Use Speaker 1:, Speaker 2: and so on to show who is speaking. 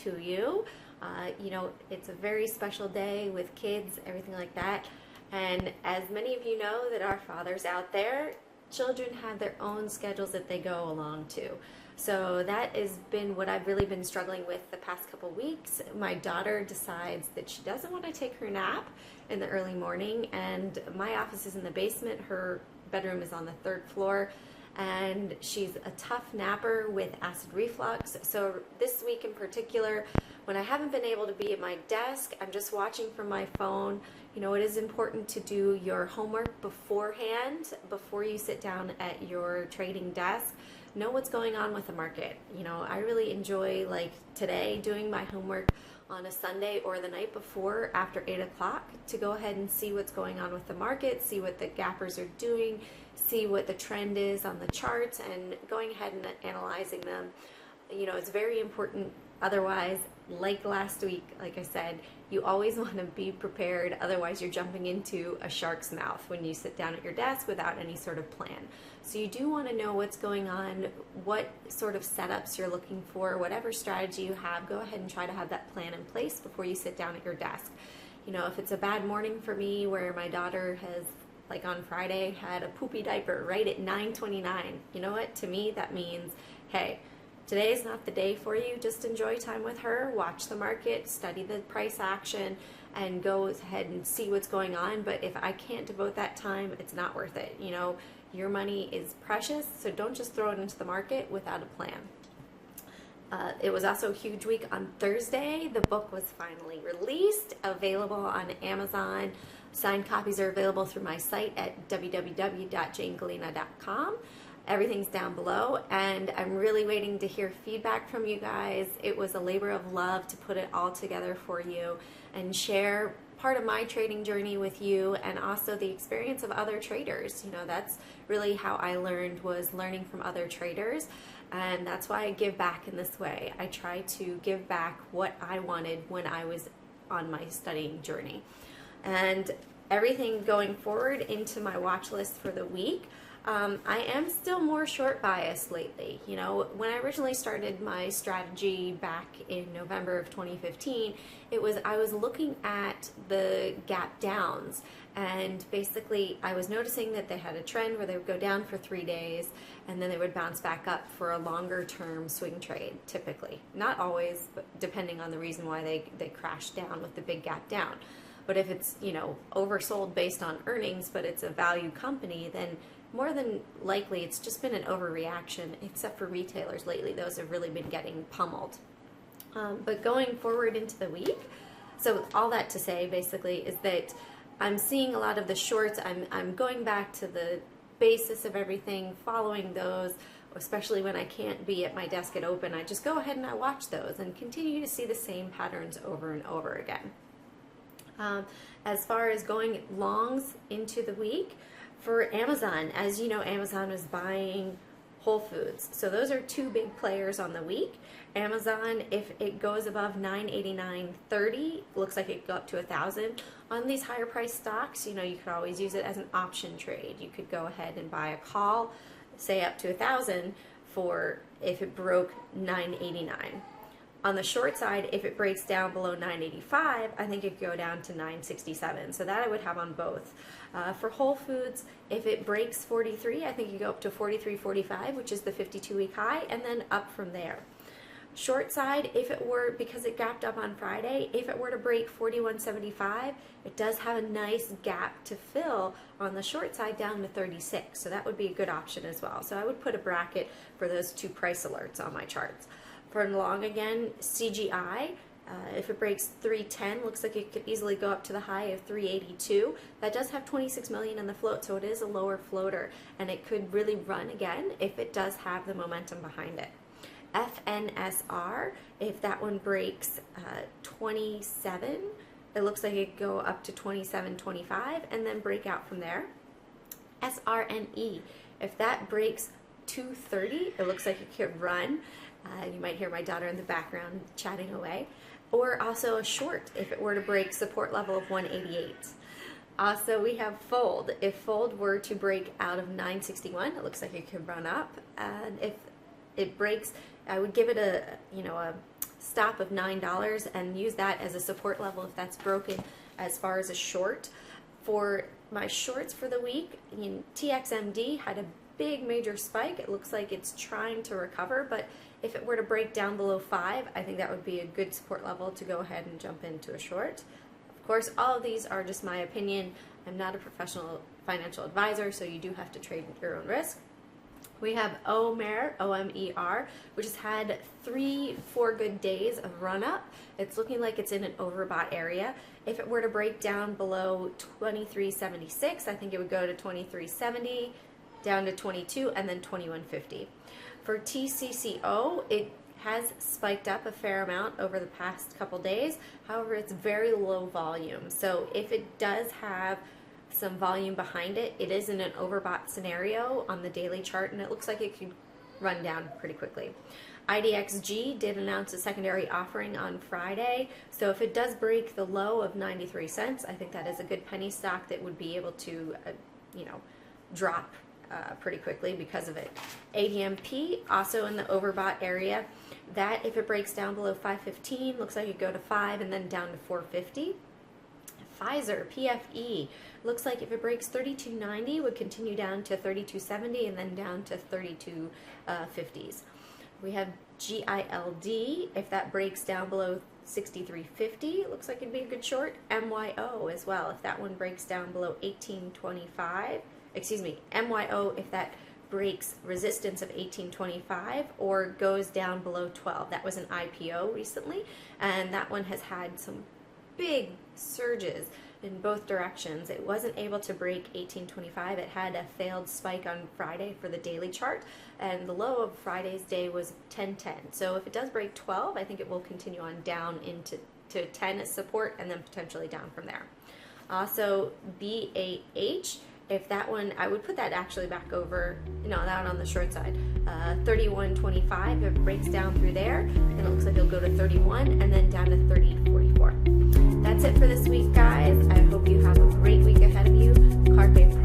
Speaker 1: to you. You know, it's a very special day with kids, everything like that. And as many of you know that are fathers out there, children have their own schedules that they go along to. So that has been what I've really been struggling with the past couple weeks. My daughter decides that she doesn't want to take her nap in the early morning, and my office is in the basement. Her bedroom is on the 3rd floor, and she's a tough napper with acid reflux. So this week in particular, when I haven't been able to be at my desk, I'm just watching from my phone. You know, it is important to do your homework beforehand, before you sit down at your trading desk. Know what's going on with the market. You know, I really enjoy, like today, doing my homework on a Sunday or the night before after 8 o'clock to go ahead and see what's going on with the market, see what the gappers are doing, see what the trend is on the charts, and going ahead and analyzing them. You know, it's very important. Otherwise, like last week, like I said, you always want to be prepared. Otherwise, you're jumping into a shark's mouth when you sit down at your desk without any sort of plan. So you do want to know what's going on, what sort of setups you're looking for, whatever strategy you have. Go ahead and try to have that plan in place before you sit down at your desk. You know, if it's a bad morning for me where my daughter has, like on Friday, had a poopy diaper right at 9:29, you know what? To me, that means, hey, today is not the day for you. Just enjoy time with her, watch the market, study the price action, and go ahead and see what's going on. But if I can't devote that time, it's not worth it. You know, your money is precious, so don't just throw it into the market without a plan. It was also a huge week on Thursday. The book was finally released, available on Amazon. Signed copies are available through my site at www.janegalena.com. Everything's down below, and I'm really waiting to hear feedback from you guys. It was a labor of love to put it all together for you and share part of my trading journey with you, and also the experience of other traders. You know, that's really how I learned, was learning from other traders, and that's why I give back in this way. I try to give back what I wanted when I was on my studying journey. And everything going forward into my watch list for the week, I am still more short biased lately. You know, when I originally started my strategy back in November of 2015, I was looking at the gap downs, and basically I was noticing that they had a trend where they would go down for 3 days and then they would bounce back up for a longer term swing trade, typically. Not always, but depending on the reason why they crash down with the big gap down. But if it's, you know, oversold based on earnings, but it's a value company, then more than likely it's just been an overreaction, except for retailers lately. Those have really been getting pummeled. But going forward into the week, so all that to say basically is that I'm seeing a lot of the shorts. I'm going back to the basis of everything, following those, especially when I can't be at my desk at open. I just go ahead and I watch those and continue to see the same patterns over and over again. As far as going longs into the week, for Amazon, as you know, Amazon was buying Whole Foods. So those are two big players on the week. Amazon, if it goes above $989.30, looks like it could go up to $1,000. On these higher price stocks, you know, you could always use it as an option trade. You could go ahead and buy a call, say up to $1,000 for if it broke $989. On the short side, if it breaks down below $985, I think it could go down to $967. So that I would have on both. For Whole Foods, if it breaks 43, I think you go up to 43.45, which is the 52-week high, and then up from there. Short side, if it were, because it gapped up on Friday, if it were to break 41.75, it does have a nice gap to fill on the short side down to 36. So that would be a good option as well. So I would put a bracket for those two price alerts on my charts. For long again, CGI, if it breaks 310, looks like it could easily go up to the high of 382. That does have 26 million in the float, so it is a lower floater, and it could really run again if it does have the momentum behind it. FNSR, if that one breaks 27, it looks like it could go up to 27.25 and then break out from there. SRNE, if that breaks 230, it looks like it could run. You might hear my daughter in the background chatting away. Or also a short if it were to break support level of 188. Also, we have Fold. If Fold were to break out of 961, it looks like it could run up. And if it breaks, I would give it a stop of $9 and use that as a support level if that's broken as far as a short. For my shorts for the week, TXMD had a big major spike. It looks like it's trying to recover, but if it were to break down below 5, I think that would be a good support level to go ahead and jump into a short. Of course, all of these are just my opinion. I'm not a professional financial advisor, so you do have to trade at your own risk. We have Omer, O-M-E-R, which has had 3-4 good days of run up. It's looking like it's in an overbought area. If it were to break down below 23.76, I think it would go to 23.70, down to 22, and then 21.50. For TCCO, it has spiked up a fair amount over the past couple days. However, it's very low volume. So if it does have some volume behind it, it is in an overbought scenario on the daily chart, and it looks like it could run down pretty quickly. Idxg did announce a secondary offering on Friday, so if it does break the low of 93 cents, I think that is a good penny stock that would be able to, drop pretty quickly because of it. ADMP, also in the overbought area, that if it breaks down below 515, looks like it could go to 5 and then down to 450. Pfizer, PFE, looks like if it breaks 32.90, would continue down to 32.70 and then down to 32.50s. We have GILD, if that breaks down below 63.50, looks like it'd be a good short. MYO as well, if that one breaks down below 18.25, MYO, if that breaks resistance of 18.25 or goes down below 12. That was an IPO recently, and that one has had some big surges in both directions. It wasn't able to break 18.25. It had a failed spike on Friday for the daily chart, and the low of Friday's day was 10.10. So if it does break 12, I think it will continue on down into 10 as support and then potentially down from there. Also, BAH, if that one, I would put that actually back over, that one on the short side, 31.25. If it breaks down through there, then it looks like it'll go to 31 and then down to 30.44. That's it for this week, guys. I hope you have a great week ahead of you. Hardback